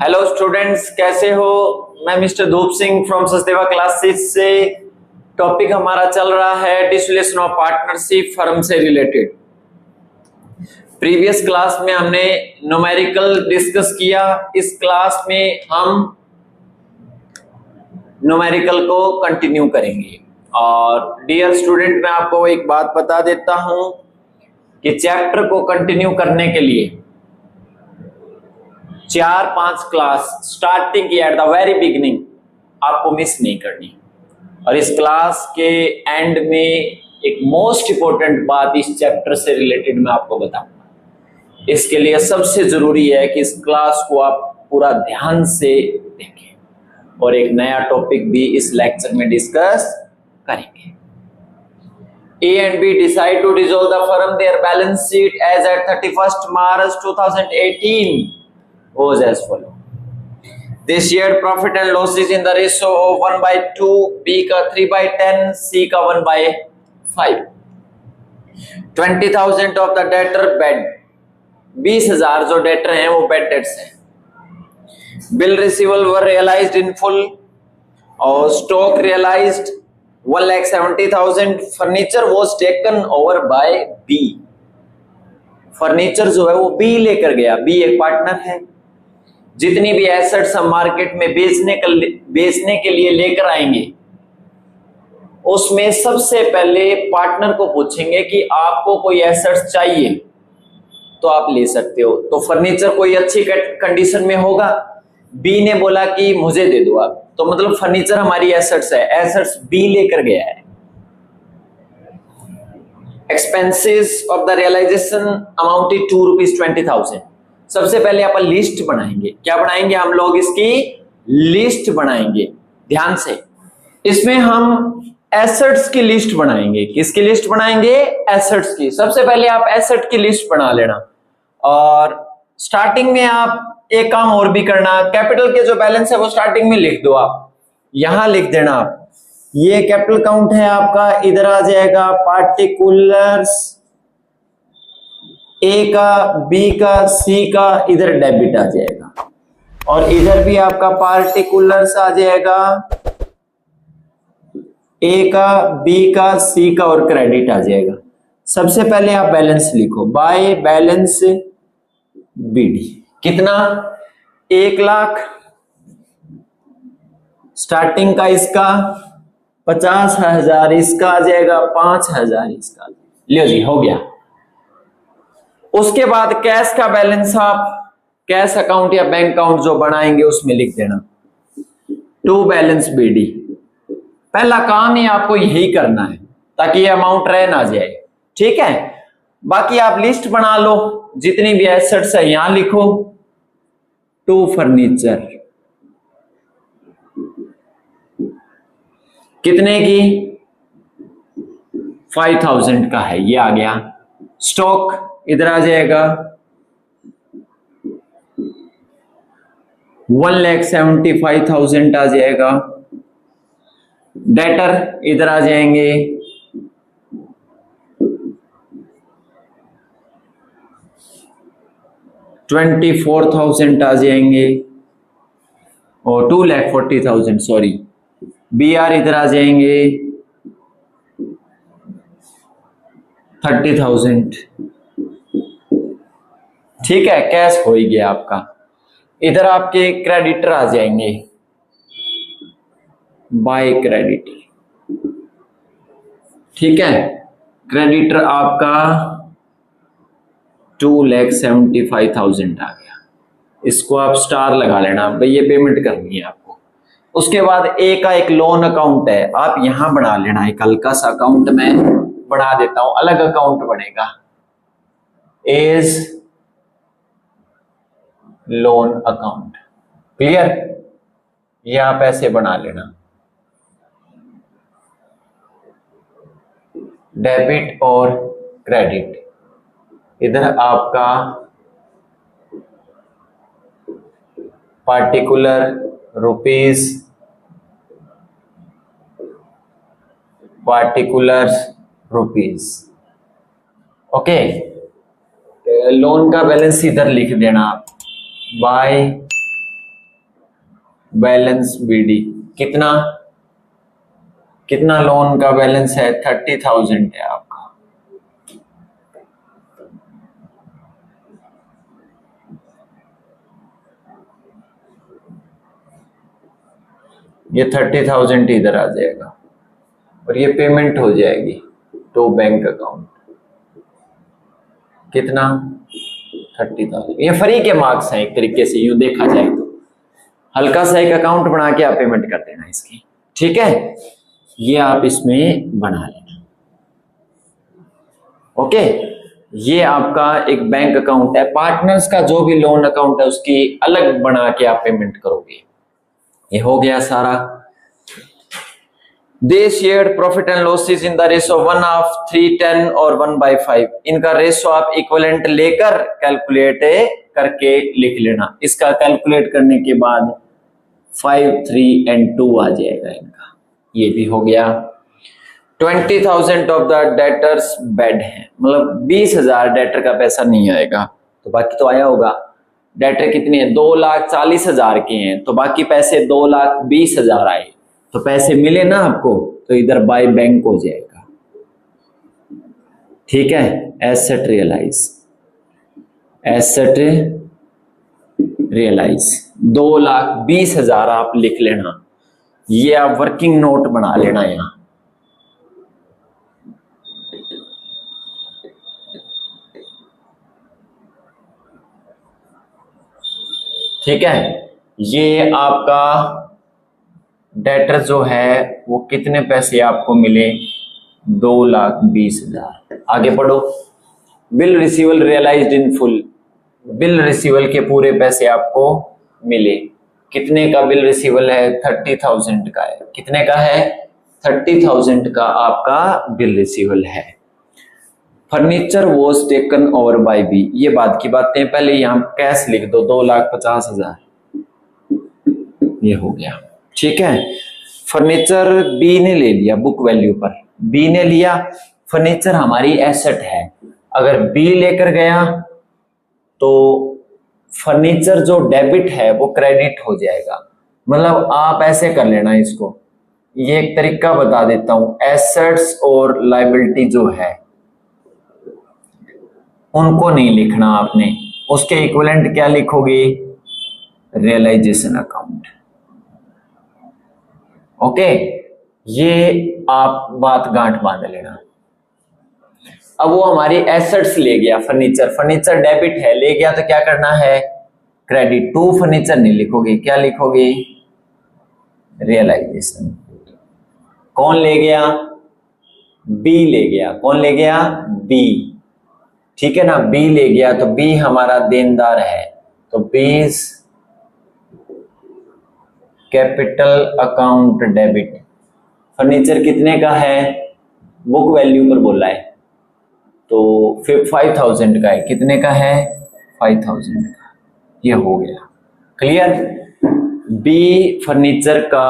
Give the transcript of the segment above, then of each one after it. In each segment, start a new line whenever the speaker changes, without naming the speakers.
Hello students, कैसे हो। मैं मिस्टर धूप सिंह फ्रॉम सचदेवा क्लासेस से। टॉपिक हमारा चल रहा है डिसोल्यूशन ऑफ पार्टनरशिप फर्म से रिलेटेड। प्रीवियस क्लास में हमने न्यूमेरिकल डिस्कस किया। इस क्लास में हम न्यूमेरिकल को कंटिन्यू करेंगे। और डियर स्टूडेंट, मैं आपको एक बात बता देता हूं कि चैप्टर को कंटिन्यू करने के लिए 4-5 क्लास स्टार्टिंग की एट द वेरी बिगिनिंग आपको मिस नहीं करनी। और इस क्लास के एंड में एक मोस्ट इंपॉर्टेंट बात इस चैप्टर से रिलेटेड मैं आपको बताऊंगा। इसके लिए सबसे जरूरी है कि इस क्लास को आप पूरा ध्यान से देखें और एक नया टॉपिक भी इस लेक्चर में डिस्कस करेंगे। A and B decide to dissolve the firm. Their balance sheet as at 31st March 2018 was as follows. They shared profit and losses in the ratio of 1/2, B का 3/10, C का 1/5. 20,000 of the debtor bad. 20,000 जो debtor हैं वो bad debts हैं। Bill receivable were realised in full और stock realised 1,70,000। Furniture was taken over by B. Furniture जो है वो बी लेकर गया। बी एक पार्टनर है। जितनी भी एसेट्स हम मार्केट में बेचने के लिए लेकर आएंगे उसमें सबसे पहले पार्टनर को पूछेंगे कि आपको कोई एसेट्स चाहिए तो आप ले सकते हो। तो फर्नीचर कोई अच्छी कंडीशन में होगा। बी ने बोला कि मुझे दे दो आप, तो मतलब फर्नीचर हमारी एसेट्स है। एसेट्स बी लेकर गया है। Expenses of the realisation amounted to ₹20,000। सबसे पहले अपन लिस्ट बनाएंगे। क्या बनाएंगे हम लोग? इसकी लिस्ट बनाएंगे। ध्यान से, इसमें हम एसेट्स की लिस्ट बनाएंगे। किसकी लिस्ट बनाएंगे? एसेट्स की। सबसे पहले आप एसेट की लिस्ट बना लेना। और स्टार्टिंग में आप एक काम और भी करना, कैपिटल के जो बैलेंस है वो स्टार्टिंग में लिख दो। आप यहां लिख देना। आप ये कैपिटल काउंट है आपका, इधर आ जाएगा पार्टिकुलर्स ए का, बी का, सी का, इधर डेबिट आ जाएगा। और इधर भी आपका पार्टिकुलर्स आ जाएगा, ए का, बी का, सी का और क्रेडिट आ जाएगा। सबसे पहले आप बैलेंस लिखो। बाय बैलेंस बीडी कितना? 1 लाख। स्टार्टिंग का इसका 50,000, इसका आ जाएगा 5,000, इसका। लियो जी, हो गया। उसके बाद कैश का बैलेंस आप कैश अकाउंट या बैंक अकाउंट जो बनाएंगे उसमें लिख देना। To balance BD. पहला काम ही आपको यही करना है ताकि ये अमाउंट रह ना जाए। ठीक है। बाकी आप लिस्ट बना लो, जितनी भी एसेट्स है यहां लिखो। टू फर्नीचर कितने की? 5,000 का है, ये आ गया। स्टॉक इधर आ जाएगा 1,75,000 आ जाएगा। डेटर इधर आ जाएंगे 24,000 आ जाएंगे और 2,40,000 सॉरी। बी आर इधर आ जाएंगे 30,000। ठीक है, कैश हो ही गया आपका। इधर आपके क्रेडिटर आ जाएंगे बाय क्रेडिटर। ठीक है, क्रेडिटर आपका 2,75,000 आ गया। इसको आप स्टार लगा लेना भाई, ये पेमेंट करनी है आपको। उसके बाद ए का एक लोन अकाउंट है, आप यहां बना लेना। एक हल्का सा अकाउंट मैं बना देता हूं, अलग अकाउंट बनेगा। As loan account. क्लियर? ये आप ऐसे बना लेना। डेबिट और क्रेडिट। इधर आपका particular rupees, particular rupees. Okay. Loan का बैलेंस इधर लिख देना आप। बाय बैलेंस बीडी कितना, कितना लोन का बैलेंस है, 30,000 है आपका। ये 30,000 इधर आ जाएगा और ये पेमेंट हो जाएगी तो बैंक अकाउंट कितना, 30,000। ये फ्री के मार्क्स हैं एक तरीके से यूं देखा जाए तो, हल्का सा एक अकाउंट बना के आप पेमेंट कर देना इसकी, ठीक है, ये आप इसमें बना लेना। ओके, ये आपका एक बैंक अकाउंट है। पार्टनर्स का जो भी लोन अकाउंट है उसकी अलग बना के आप पेमेंट करोगे। ये हो गया सारा। दे shared profit and losses in the ratio 1/310 और 1/5। इनका रेशो आप इक्विवेलेंट लेकर कैलकुलेट करके लिख लेना। इसका कैलकुलेट करने के बाद 5, 3 and 2 आ जाएगा इनका। ये भी हो गया। 20,000 ऑफ द डेटर्स बेड है, मतलब 20,000 डेटर का पैसा नहीं आएगा, तो बाकी तो आया होगा। डेटर कितनी है, 2,40,000 के हैं, तो बाकी पैसे 2,20,000 आए, तो पैसे मिले ना आपको, तो इधर बाय बैंक हो जाएगा, ठीक है। एसेट रियलाइज, एसेट रियलाइज 2,20,000 आप लिख लेना। ये आप वर्किंग नोट बना लेना यहां, ठीक है। ये आपका डेटर जो है वो कितने पैसे आपको मिले, 2,20,000। आगे पढ़ो। Bill receivable realised in full, bill receivable के पूरे पैसे आपको मिले। कितने का बिल रिसीवल है, 30,000 का है। कितने का है, 30,000 का आपका बिल रिसीवल है। Furniture was taken over by B, ये बाद की बातें, पहले यहां कैश लिख दो, 2,50,000, ये हो गया, ठीक है। फर्नीचर बी ने ले लिया बुक वैल्यू पर, बी ने लिया। फर्नीचर हमारी एसेट है, अगर बी लेकर गया तो फर्नीचर जो डेबिट है वो क्रेडिट हो जाएगा। मतलब आप ऐसे कर लेना इसको, ये एक तरीका बता देता हूं। एसेट्स और लायबिलिटी जो है उनको नहीं लिखना आपने, उसके इक्विवेलेंट क्या लिखोगे, रियलाइजेशन अकाउंट। ओके, ये आप बात गांठ बांध लेना। अब वो हमारी एसेट्स ले गया फर्नीचर, फर्नीचर डेबिट है, ले गया तो क्या करना है, क्रेडिट। टू फर्नीचर नहीं लिखोगे, क्या लिखोगे, रियलाइजेशन। कौन ले गया, बी ले गया। कौन ले गया, बी, ठीक है ना, बी ले गया, तो बी हमारा देनदार है, तो बीस कैपिटल अकाउंट डेबिट। फर्नीचर कितने का है, बुक वैल्यू पर बोला है, तो 5,000 का है। कितने का है, 5,000 का। ये हो गया क्लियर। बी फर्नीचर का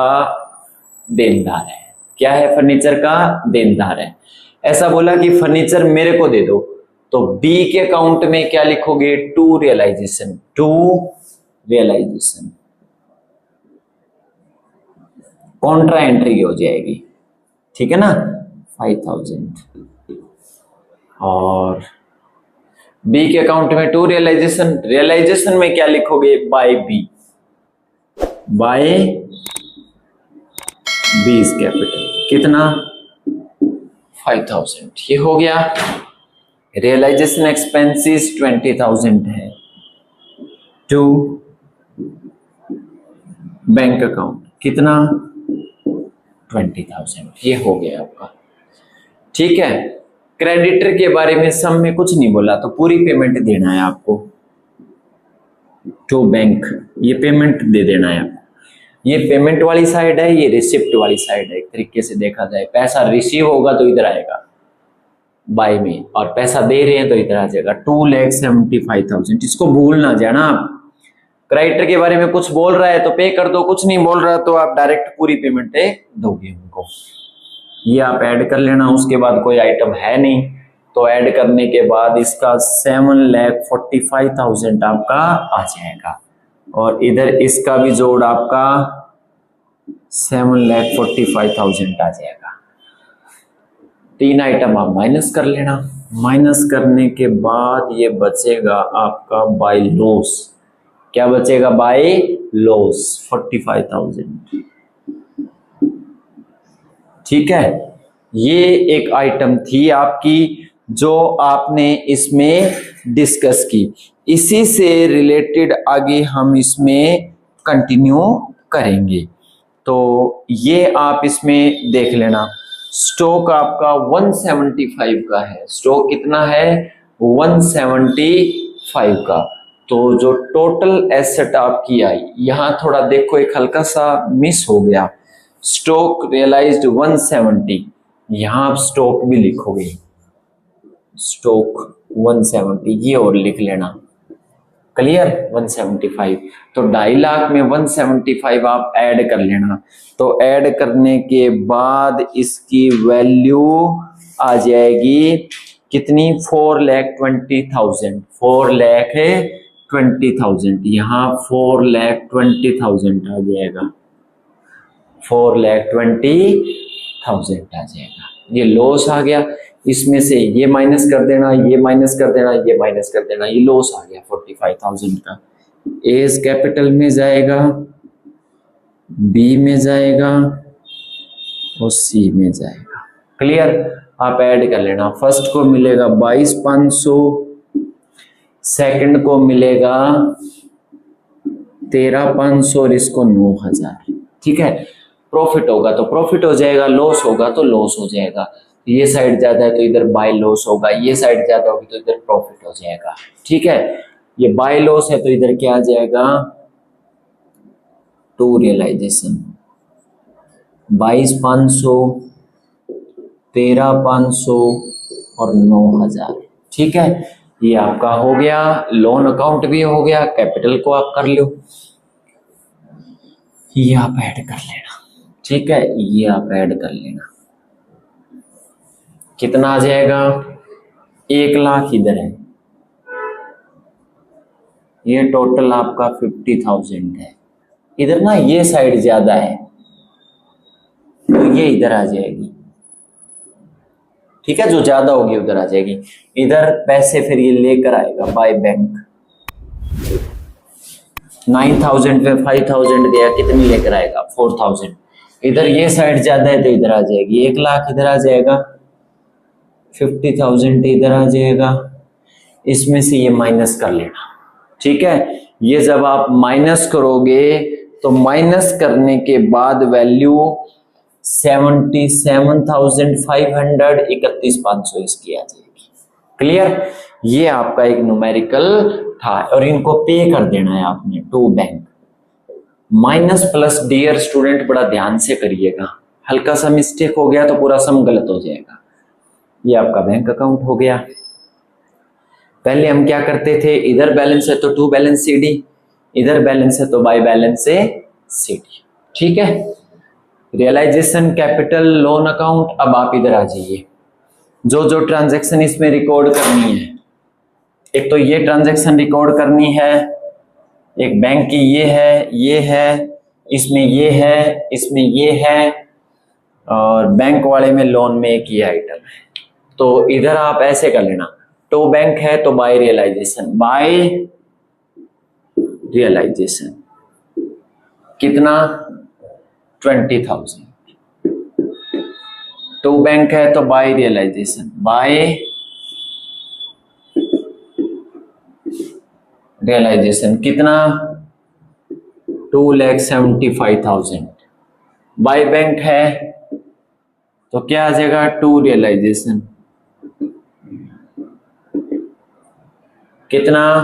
देनदार है। क्या है, फर्नीचर का देनदार है। ऐसा बोला कि फर्नीचर मेरे को दे दो, तो बी के अकाउंट में क्या लिखोगे, to realization, to realization, contra entry हो जाएगी, ठीक है ना, 5,000। और बी के अकाउंट में टू रियलाइजेशन, रियलाइजेशन में क्या लिखोगे, by B, by B's capital, कितना, 5,000। ये हो गया। रियलाइजेशन एक्सपेंसेस 20,000 है, टू बैंक अकाउंट, कितना, 20,000। ये हो गया आपका, ठीक है। क्रेडिटर के बारे में सम में कुछ नहीं बोला, तो पूरी पेमेंट देना है आपको टू बैंक, ये पेमेंट दे देना है आपको। ये पेमेंट वाली साइड है, ये रिसिप्ट वाली साइड है। एक तरीके से देखा जाए, पैसा रिसीव होगा तो इधर आएगा बाय में, और पैसा दे रहे हैं तो इधर आ जाएगा 2,75,000। इसको भूल ना जाना आप। क्रेडिटर के बारे में कुछ बोल रहा है तो पे कर दो, कुछ नहीं बोल रहा तो आप डायरेक्ट पूरी पेमेंट दोगे उनको। ये आप ऐड कर लेना। उसके बाद कोई आइटम है नहीं, तो ऐड करने के बाद इसका 7,45,000 आपका आ जाएगा। और इधर इसका भी जोड़ आपका 7,45,000 आ जाएगा। 3 आइटम आप माइनस कर लेना। माइनस करने के बाद ये बचेगा आपका बाय लॉस। क्या बचेगा? By loss 45,000। ठीक है, ये एक आइटम थी आपकी जो आपने इसमें डिस्कस की। इसी से रिलेटेड आगे हम इसमें कंटिन्यू करेंगे। तो ये आप इसमें देख लेना। स्टॉक आपका 175 का है। स्टॉक कितना है? 175 का। तो जो टोटल एसेट आपकी आई, यहां थोड़ा देखो एक हल्का सा मिस हो गया। स्टॉक रियलाइज्ड 170, यहां आप स्टॉक भी लिखोगे, स्टॉक 170 ये और लिख लेना। क्लियर? 175 तो 2.5 लाख में 175 आप ऐड कर लेना। तो ऐड करने के बाद इसकी वैल्यू आ जाएगी कितनी? 4,20,000। 4,20,000 यहाँ 4,20,000 आ जाएगा। 4,20,000 आ जाएगा। ये लॉस आ गया। इसमें से ये माइनस कर देना, ये माइनस कर देना, ये माइनस कर देना, ये लॉस आ गया 45,000 का। एज कैपिटल में जाएगा, बी में जाएगा और सी में जाएगा। क्लियर? आप ऐड कर लेना। फर्स्ट को मिलेगा 22,500, सेकंड को मिलेगा 13,500 और इसको 9,000। ठीक है, प्रॉफिट होगा तो प्रॉफिट हो जाएगा, लॉस होगा तो लॉस हो जाएगा। ये साइड ज्यादा है तो इधर बाय लॉस होगा, ये साइड ज्यादा होगी तो इधर प्रॉफिट हो जाएगा। ठीक है, ये बाय लॉस है तो इधर क्या आ जाएगा? To realisation. 22,500, 13,500 और 9,000। ठीक है, ये आपका हो गया। लोन अकाउंट भी हो गया, कैपिटल को आप कर लो, ये आप ऐड कर लेना। ठीक है, ये आप ऐड कर लेना। कितना आ जाएगा? 1 लाख इधर है, ये टोटल आपका 50,000 है। इधर ना ये साइड ज्यादा है तो ये इधर आ जाएगी। ठीक है, जो ज्यादा होगी उधर आ जाएगी। इधर पैसे फिर ये लेकर आएगा बाय बैंक। 9,000 पे 5,000 गया, कितनी लेकर आएगा? 4,000। इधर ये साइड ज्यादा है तो इधर आ जाएगी 1 लाख, इधर आ जाएगा 50,000 इधर आ जाएगा। इसमें से ये माइनस कर लेना। ठीक है, ये जब आप माइनस करोगे तो माइनस करने के बाद वैल्यू 77,500, 31,500 इसकी आ जाएगी। क्लियर? ये आपका एक न्यूमेरिकल था और इनको पे कर देना है आपने to bank. Minus plus dear student बड़ा ध्यान से करिएगा, हल्का सा मिस्टेक हो गया तो पूरा सम गलत हो जाएगा। ये आपका बैंक अकाउंट हो गया। पहले हम क्या करते थे? इधर बैलेंस है तो टू बैलेंस सीडी, इधर बैलेंस है तो बाय बैलेंस से सीडी। ठीक है, रियलाइजेशन कैपिटल लोन अकाउंट। अब आप इधर आ जाइए, जो जो ट्रांजैक्शन इसमें रिकॉर्ड करनी है। एक तो ये ट्रांजैक्शन रिकॉर्ड करनी है, एक बैंक की ये है, इसमें ये है, इसमें ये है, और बैंक वाले में लोन में एक ये आइटम है। तो इधर आप ऐसे कर लेना, टू बैंक है तो बाय रियलाइजेशन, बाय रियलाइजेशन कितना? 20,000। टू बैंक है तो बाय रियलाइजेशन, बाय रियलाइजेशन कितना? 2,75,000। बाय बैंक है तो क्या आ जाएगा? टू रियलाइजेशन कितना?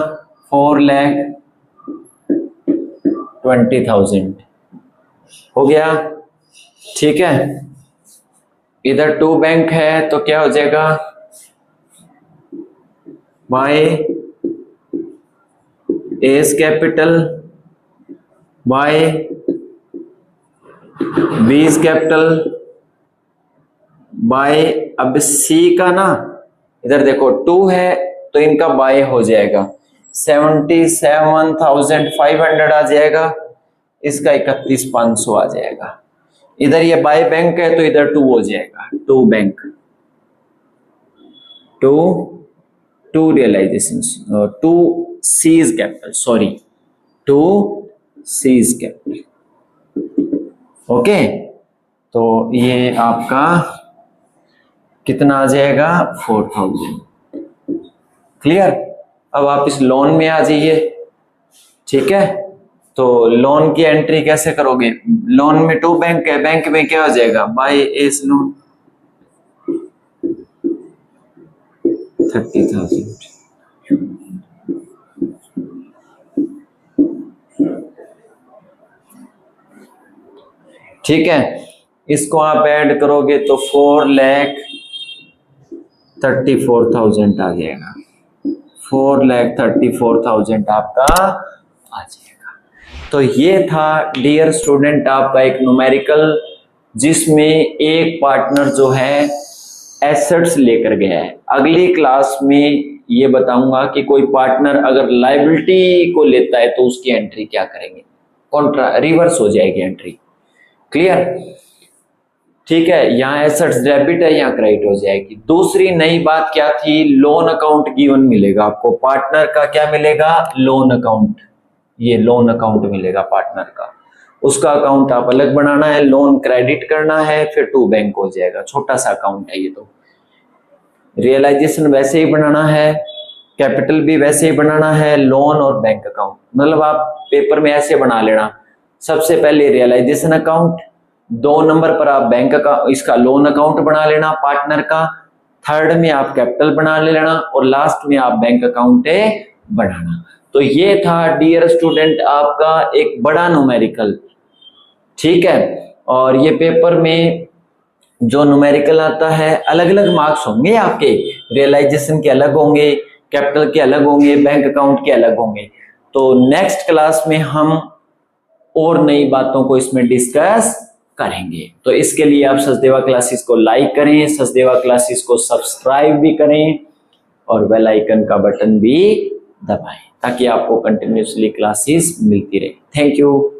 4,20,000 हो गया। ठीक है, इधर टू बैंक है तो क्या हो जाएगा? By A's capital, by B's capital, by, अब सी का ना इधर देखो टू है तो इनका बाय हो जाएगा, 77,500 आ जाएगा, इसका 31,500 आ जाएगा। इधर ये बाय बैंक है तो इधर टू हो जाएगा, to bank, to realization, to C's capital, sorry, to C's capital. Okay, तो ये आपका कितना आ जाएगा, 4,000। क्लियर। अब आप इस लोन में आ जाइए। ठीक है, तो लोन की एंट्री कैसे करोगे? लोन में टू बैंक है, बैंक में क्या हो जाएगा, बाय एस लोन 30,000। ठीक है, इसको आप ऐड करोगे तो 4,34,000 आ जाएगा, 4,34,000 आपका आ जाएगा। तो ये था डियर स्टूडेंट आपका एक न्यूमेरिकल, जिसमें एक पार्टनर जो है एसेट्स लेकर गया है। अगली क्लास में ये बताऊंगा कि कोई पार्टनर अगर लायबिलिटी को लेता है तो उसकी एंट्री क्या करेंगे, कॉन्ट्रा रिवर्स हो जाएगी एंट्री। क्लियर। ठीक है, यहाँ एसेट्स डेबिट है, यहाँ क्रेडिट हो जाएगी। दूसरी नई बात क्या थी, लोन अकाउंट गिवन मिलेगा आपको, पार्टनर का क्या मिलेगा, लोन अकाउंट, ये लोन अकाउंट मिलेगा पार्टनर का, उसका अकाउंट आप अलग बनाना है, लोन क्रेडिट करना है, फिर टू बैंक हो जाएगा। छोटा सा अकाउंट है ये। तो रियलाइजेशन वैसे ही बनाना है, कैपिटल भी वैसे ही बनाना है, लोन और बैंक अकाउंट, मतलब आप पेपर में ऐसे बना लेना, सबसे पहले रियलाइजेशन अकाउंट, 2 नंबर पर आप बैंक अकाउंट, इसका लोन अकाउंट बना लेना पार्टनर का, थर्ड में आप कैपिटल बना लेना और लास्ट में आप बैंक अकाउंट बनाना। तो ये था डियर स्टूडेंट आपका एक बड़ा न्यूमेरिकल। ठीक है, और ये पेपर में जो न्यूमेरिकल आता है अलग अलग मार्क्स होंगे आपके, रियलाइजेशन के अलग होंगे, कैपिटल के अलग होंगे, बैंक अकाउंट के अलग होंगे। तो नेक्स्ट क्लास में हम और नई बातों को इसमें डिस्कस करेंगे। तो इसके लिए आप सचदेवा क्लासेस को लाइक करें, सचदेवा क्लासेस को सब्सक्राइब भी करें और बेल आइकन का बटन भी दबाएं ताकि आपको कंटिन्यूअसली क्लासेस मिलती रहे। Thank you.